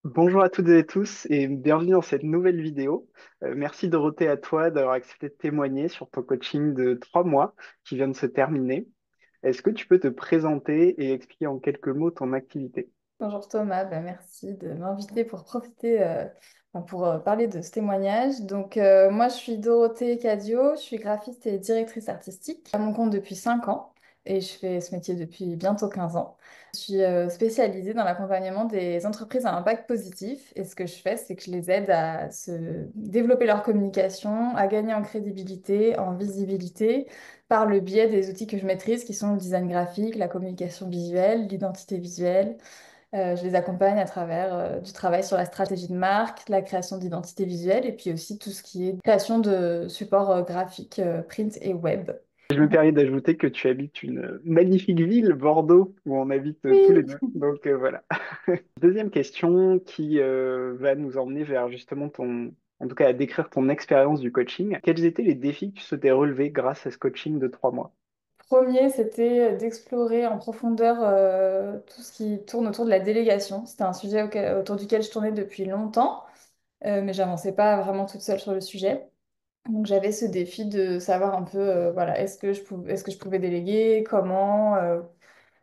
Bonjour à toutes et tous et bienvenue dans cette nouvelle vidéo. Merci Dorothée à toi d'avoir accepté de témoigner sur ton coaching de 3 mois qui vient de se terminer. Est-ce que tu peux te présenter et expliquer en quelques mots ton activité? Bonjour Thomas, merci de m'inviter pour parler de ce témoignage. Moi je suis Dorothée Cadio, je suis graphiste et directrice artistique à mon compte depuis 5 ans et je fais ce métier depuis bientôt 15 ans. Je suis spécialisée dans l'accompagnement des entreprises à impact positif et ce que je fais c'est que je les aide à se développer leur communication, à gagner en crédibilité, en visibilité par le biais des outils que je maîtrise qui sont le design graphique, la communication visuelle, l'identité visuelle. Je les accompagne à travers du travail sur la stratégie de marque, la création d'identité visuelle et puis aussi tout ce qui est création de supports graphiques, print et web. Je me permets d'ajouter que tu habites une magnifique ville, Bordeaux, où on habite tous les Oui. deux. Donc voilà. Deuxième question qui va nous emmener vers justement en tout cas à décrire ton expérience du coaching. Quels étaient les défis que tu souhaitais relever grâce à ce coaching de 3 mois? Premier, c'était d'explorer en profondeur tout ce qui tourne autour de la délégation. C'était un sujet autour duquel je tournais depuis longtemps, mais j'avançais pas vraiment toute seule sur le sujet. Donc j'avais ce défi de savoir un peu, voilà, est-ce que je pouvais déléguer, comment,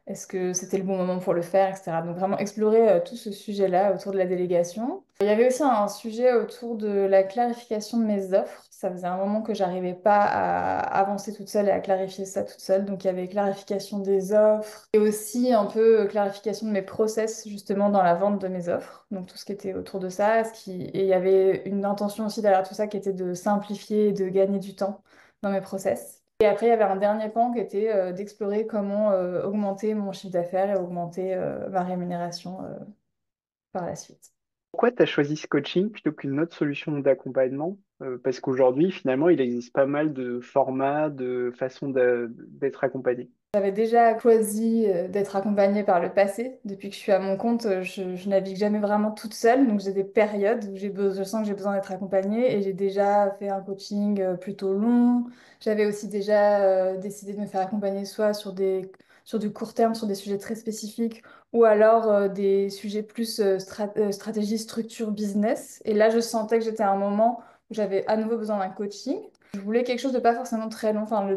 est-ce que c'était le bon moment pour le faire, etc. Donc vraiment explorer tout ce sujet-là autour de la délégation. Il y avait aussi un sujet autour de la clarification de mes offres. Ça faisait un moment que j'arrivais pas à avancer toute seule et à clarifier ça toute seule. Donc il y avait clarification des offres et aussi un peu clarification de mes process justement dans la vente de mes offres. Donc tout ce qui était autour de ça. Et il y avait une intention aussi derrière tout ça qui était de simplifier et de gagner du temps dans mes process. Et après, il y avait un dernier pan qui était d'explorer comment augmenter mon chiffre d'affaires et augmenter ma rémunération par la suite. Pourquoi tu as choisi ce coaching plutôt qu'une autre solution d'accompagnement? Parce qu'aujourd'hui, finalement, il existe pas mal de formats, de façons d'être accompagné. J'avais déjà choisi d'être accompagnée par le passé. Depuis que je suis à mon compte, je navigue jamais vraiment toute seule. Donc j'ai des périodes où je sens que j'ai besoin d'être accompagnée et j'ai déjà fait un coaching plutôt long. J'avais aussi déjà décidé de me faire accompagner soit sur du court terme, sur des sujets très spécifiques, ou alors des sujets plus stratégie, structure, business. Et là, je sentais que j'étais à un moment où j'avais à nouveau besoin d'un coaching. Je voulais quelque chose de pas forcément très long. Enfin,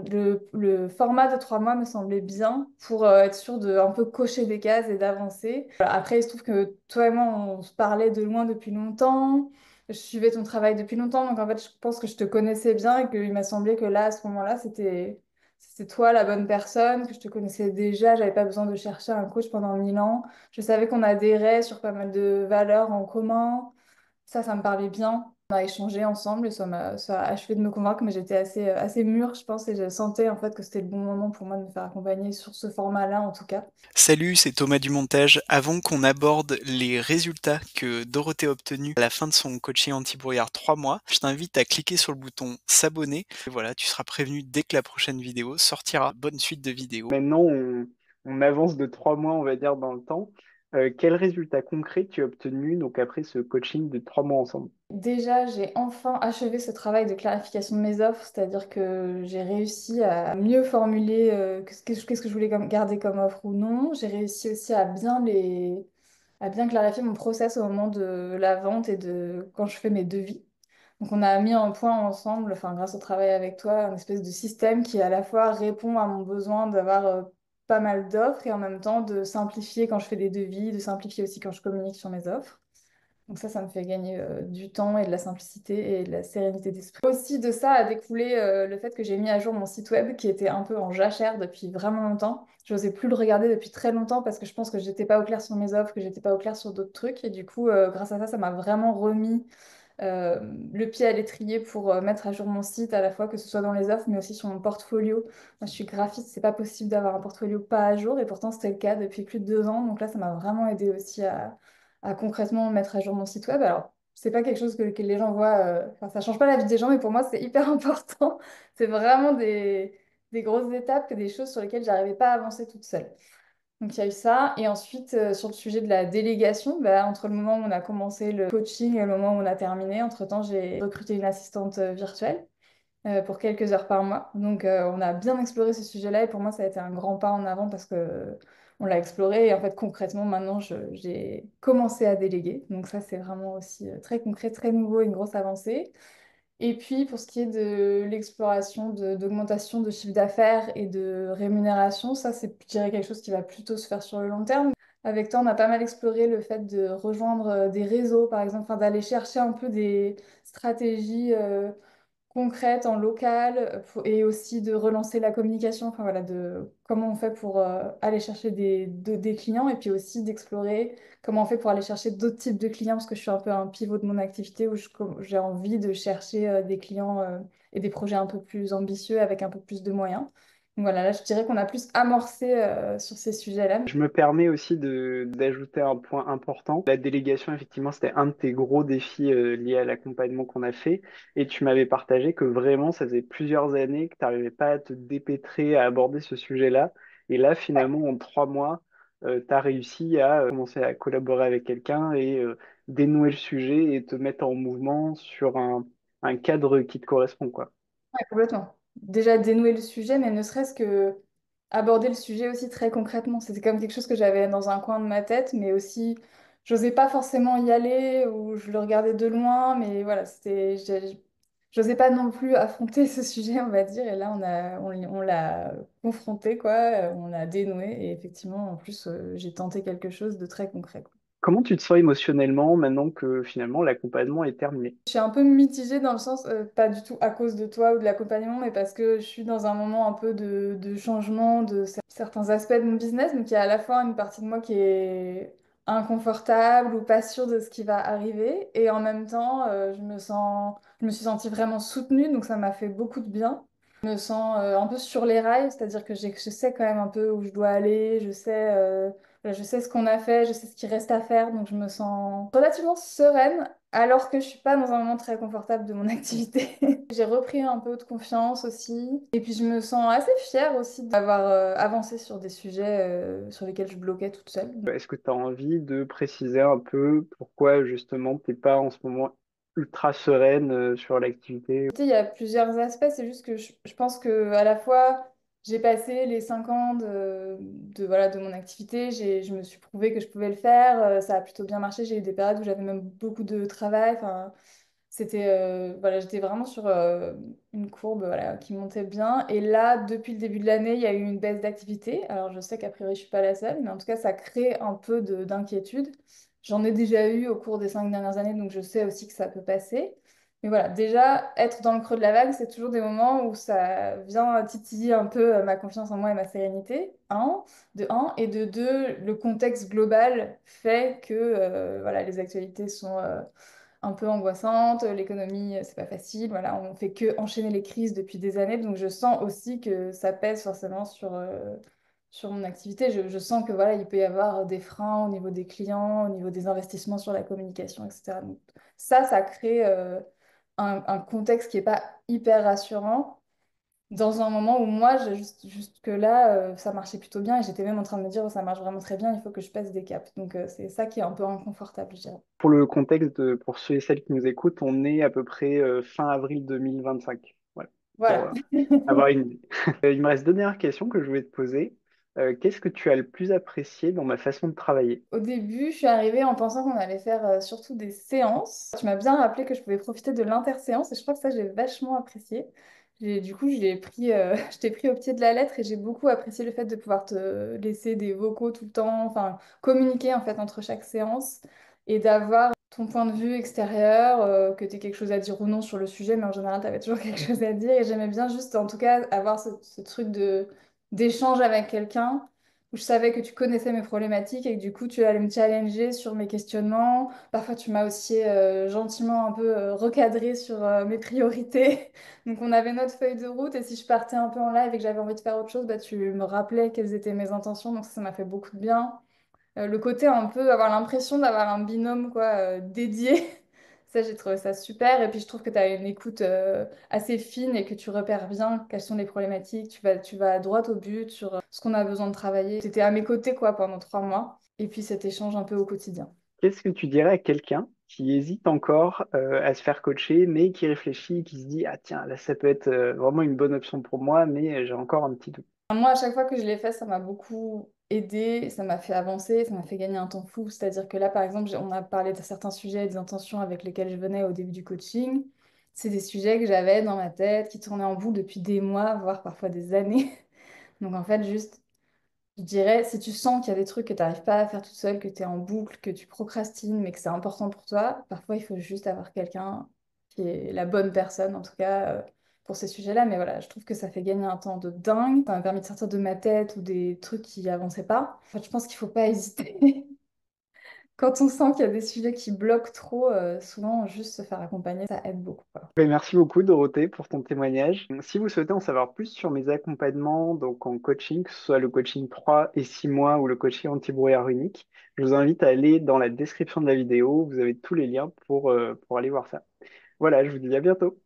le format de 3 mois me semblait bien pour être sûr de un peu cocher des cases et d'avancer. Voilà. Après, il se trouve que toi et moi, on se parlait de loin depuis longtemps. Je suivais ton travail depuis longtemps. Donc, en fait, je pense que je te connaissais bien et qu'il m'a semblé que là, à ce moment-là, c'était toi la bonne personne, que je te connaissais déjà. J'avais pas besoin de chercher un coach pendant 1000 ans. Je savais qu'on adhérait sur pas mal de valeurs en commun. Ça me parlait bien. On a échangé ensemble et ça a achevé de me convaincre, mais j'étais assez mûre, je pense, et je sentais en fait que c'était le bon moment pour moi de me faire accompagner sur ce format-là, en tout cas. Salut, c'est Thomas du montage. Avant qu'on aborde les résultats que Dorothée a obtenus à la fin de son coaching anti-brouillard 3 mois, je t'invite à cliquer sur le bouton s'abonner. Et voilà, tu seras prévenu dès que la prochaine vidéo sortira. Bonne suite de vidéos. Maintenant, on avance de 3 mois, on va dire, dans le temps. Quels résultats concrets tu as obtenus donc après ce coaching de 3 mois ensemble? Déjà, j'ai enfin achevé ce travail de clarification de mes offres, c'est-à-dire que j'ai réussi à mieux formuler qu'est-ce que je voulais garder comme offre ou non. J'ai réussi aussi à bien clarifier mon process au moment de la vente et de quand je fais mes devis. Donc on a mis en point ensemble, enfin grâce au travail avec toi, un espèce de système qui à la fois répond à mon besoin d'avoir pas mal d'offres et en même temps de simplifier quand je fais des devis, de simplifier aussi quand je communique sur mes offres. Donc ça me fait gagner du temps et de la simplicité et de la sérénité d'esprit. Aussi de ça a découlé le fait que j'ai mis à jour mon site web qui était un peu en jachère depuis vraiment longtemps. Je n'osais plus le regarder depuis très longtemps parce que je pense que j'étais pas au clair sur mes offres, que j'étais pas au clair sur d'autres trucs. Et du coup, grâce à ça, ça m'a vraiment remis euh, le pied à l'étrier pour mettre à jour mon site, à la fois que ce soit dans les offres, mais aussi sur mon portfolio. Moi, je suis graphiste, c'est pas possible d'avoir un portfolio pas à jour, et pourtant c'était le cas depuis plus de 2 ans. Donc là, ça m'a vraiment aidé aussi à concrètement mettre à jour mon site web. Alors, c'est pas quelque chose que les gens voient, enfin, ça change pas la vie des gens, mais pour moi, c'est hyper important. C'est vraiment des grosses étapes, des choses sur lesquelles j'arrivais pas à avancer toute seule. Donc il y a eu ça. Et ensuite, sur le sujet de la délégation, bah, entre le moment où on a commencé le coaching et le moment où on a terminé, entre-temps, j'ai recruté une assistante virtuelle pour quelques heures par mois. Donc on a bien exploré ce sujet-là et pour moi, ça a été un grand pas en avant parce que on l'a exploré. Et en fait, concrètement, maintenant, j'ai commencé à déléguer. Donc ça, c'est vraiment aussi très concret, très nouveau, une grosse avancée. Et puis, pour ce qui est de l'exploration d'augmentation de chiffre d'affaires et de rémunération, ça, c'est, je dirais, quelque chose qui va plutôt se faire sur le long terme. Avec toi, on a pas mal exploré le fait de rejoindre des réseaux, par exemple, enfin, d'aller chercher un peu des stratégies concrètes en local et aussi de relancer la communication, enfin voilà, de comment on fait pour aller chercher des clients et puis aussi d'explorer comment on fait pour aller chercher d'autres types de clients parce que je suis un peu un pivot de mon activité où j'ai envie de chercher des clients et des projets un peu plus ambitieux avec un peu plus de moyens. Donc voilà, là je dirais qu'on a plus amorcé sur ces sujets-là. Je me permets aussi d'ajouter un point important. La délégation, effectivement, c'était un de tes gros défis liés à l'accompagnement qu'on a fait. Et tu m'avais partagé que vraiment, ça faisait plusieurs années que tu n'arrivais pas à te dépêtrer à aborder ce sujet-là. Et là, finalement, en 3 mois, tu as réussi à commencer à collaborer avec quelqu'un et dénouer le sujet et te mettre en mouvement sur un cadre qui te correspond, quoi. Ouais, complètement. Déjà dénouer le sujet, mais ne serait-ce que aborder le sujet aussi très concrètement. C'était comme quelque chose que j'avais dans un coin de ma tête, mais aussi, j'osais pas forcément y aller ou je le regardais de loin, mais voilà, j'osais pas non plus affronter ce sujet, on va dire. Et là, on l'a confronté, quoi, on l'a dénoué, et effectivement, en plus, j'ai tenté quelque chose de très concret, quoi. Comment tu te sens émotionnellement maintenant que finalement l'accompagnement est terminé? Je suis un peu mitigée dans le sens, pas du tout à cause de toi ou de l'accompagnement, mais parce que je suis dans un moment un peu de changement de certains aspects de mon business. Donc il y a à la fois une partie de moi qui est inconfortable ou pas sûre de ce qui va arriver. Et en même temps, je me suis sentie vraiment soutenue, donc ça m'a fait beaucoup de bien. Je me sens un peu sur les rails, c'est-à-dire que je sais quand même un peu où je dois aller, voilà, je sais ce qu'on a fait, je sais ce qui reste à faire, donc je me sens relativement sereine alors que je suis pas dans un moment très confortable de mon activité. J'ai repris un peu de confiance aussi. Et puis je me sens assez fière aussi d'avoir avancé sur des sujets sur lesquels je bloquais toute seule. Est-ce que tu as envie de préciser un peu pourquoi justement t'es pas en ce moment ultra sereine sur l'activité? Il y a plusieurs aspects, c'est juste que je pense que à la fois j'ai passé les 5 ans voilà, de mon activité, je me suis prouvé que je pouvais le faire, ça a plutôt bien marché, j'ai eu des périodes où j'avais même beaucoup de travail, enfin, voilà, j'étais vraiment sur une courbe voilà, qui montait bien. Et là, depuis le début de l'année, il y a eu une baisse d'activité. Alors, je sais qu'a priori, je suis pas la seule, mais en tout cas, ça crée un peu d'inquiétude. J'en ai déjà eu au cours des 5 dernières années, donc je sais aussi que ça peut passer. Mais voilà, déjà, être dans le creux de la vague, c'est toujours des moments où ça vient titiller un peu ma confiance en moi et ma sérénité, de un. Et de deux, le contexte global fait que voilà, les actualités sont un peu angoissante, l'économie, c'est pas facile, voilà, on fait que enchaîner les crises depuis des années, donc je sens aussi que ça pèse forcément sur mon activité. Je sens que voilà, il peut y avoir des freins au niveau des clients, au niveau des investissements sur la communication, etc. Donc, ça crée un contexte qui est pas hyper rassurant dans un moment où moi, juste que là, ça marchait plutôt bien et j'étais même en train de me dire, oh, ça marche vraiment très bien, il faut que je passe des caps. Donc c'est ça qui est un peu inconfortable, je dirais. Pour le contexte, pour ceux et celles qui nous écoutent, on est à peu près fin avril 2025. Voilà, pour Voilà. avoir une idée. Il me reste deux dernières questions que je voulais te poser. Qu'est-ce que tu as le plus apprécié dans ma façon de travailler? Au début, je suis arrivée en pensant qu'on allait faire surtout des séances. Tu m'as bien rappelé que je pouvais profiter de l'interséance et je crois que ça, j'ai vachement apprécié. Du coup, je t'ai pris au pied de la lettre et j'ai beaucoup apprécié le fait de pouvoir te laisser des vocaux tout le temps, enfin, communiquer en fait entre chaque séance et d'avoir ton point de vue extérieur, que tu aies quelque chose à dire ou non sur le sujet, mais en général, tu avais toujours quelque chose à dire et j'aimais bien juste, en tout cas, avoir ce truc d'échange avec quelqu'un où je savais que tu connaissais mes problématiques et que du coup tu allais me challenger sur mes questionnements. Parfois tu m'as aussi gentiment un peu recadré sur mes priorités. Donc on avait notre feuille de route et si je partais un peu en live et que j'avais envie de faire autre chose, bah, tu me rappelais quelles étaient mes intentions. Donc ça m'a fait beaucoup de bien. Le côté un peu avoir l'impression d'avoir un binôme quoi, dédié. Ça, j'ai trouvé ça super. Et puis, je trouve que tu as une écoute assez fine et que tu repères bien quelles sont les problématiques. Tu vas droit au but sur ce qu'on a besoin de travailler. Tu étais à mes côtés quoi, pendant 3 mois. Et puis, cet échange un peu au quotidien. Qu'est-ce que tu dirais à quelqu'un qui hésite encore à se faire coacher, mais qui réfléchit, qui se dit, ah tiens, là, ça peut être vraiment une bonne option pour moi, mais j'ai encore un petit doute. Moi, à chaque fois que je l'ai fait, ça m'a beaucoup aidé, ça m'a fait avancer, ça m'a fait gagner un temps fou. C'est-à-dire que là, par exemple, on a parlé de certains sujets et des intentions avec lesquelles je venais au début du coaching. C'est des sujets que j'avais dans ma tête, qui tournaient en boucle depuis des mois, voire parfois des années. Donc en fait, juste, je dirais, si tu sens qu'il y a des trucs que tu n'arrives pas à faire toute seule, que tu es en boucle, que tu procrastines, mais que c'est important pour toi, parfois il faut juste avoir quelqu'un qui est la bonne personne, en tout cas, pour ces sujets-là. Mais voilà, je trouve que ça fait gagner un temps de dingue. Ça m'a permis de sortir de ma tête ou des trucs qui avançaient pas. En fait, je pense qu'il faut pas hésiter. Quand on sent qu'il y a des sujets qui bloquent trop, souvent, juste se faire accompagner, ça aide beaucoup, quoi. Ben, merci beaucoup, Dorothée, pour ton témoignage. Si vous souhaitez en savoir plus sur mes accompagnements, donc en coaching, que ce soit le coaching 3 et 6 mois ou le coaching anti-brouillard unique, je vous invite à aller dans la description de la vidéo. Vous avez tous les liens pour aller voir ça. Voilà, je vous dis à bientôt.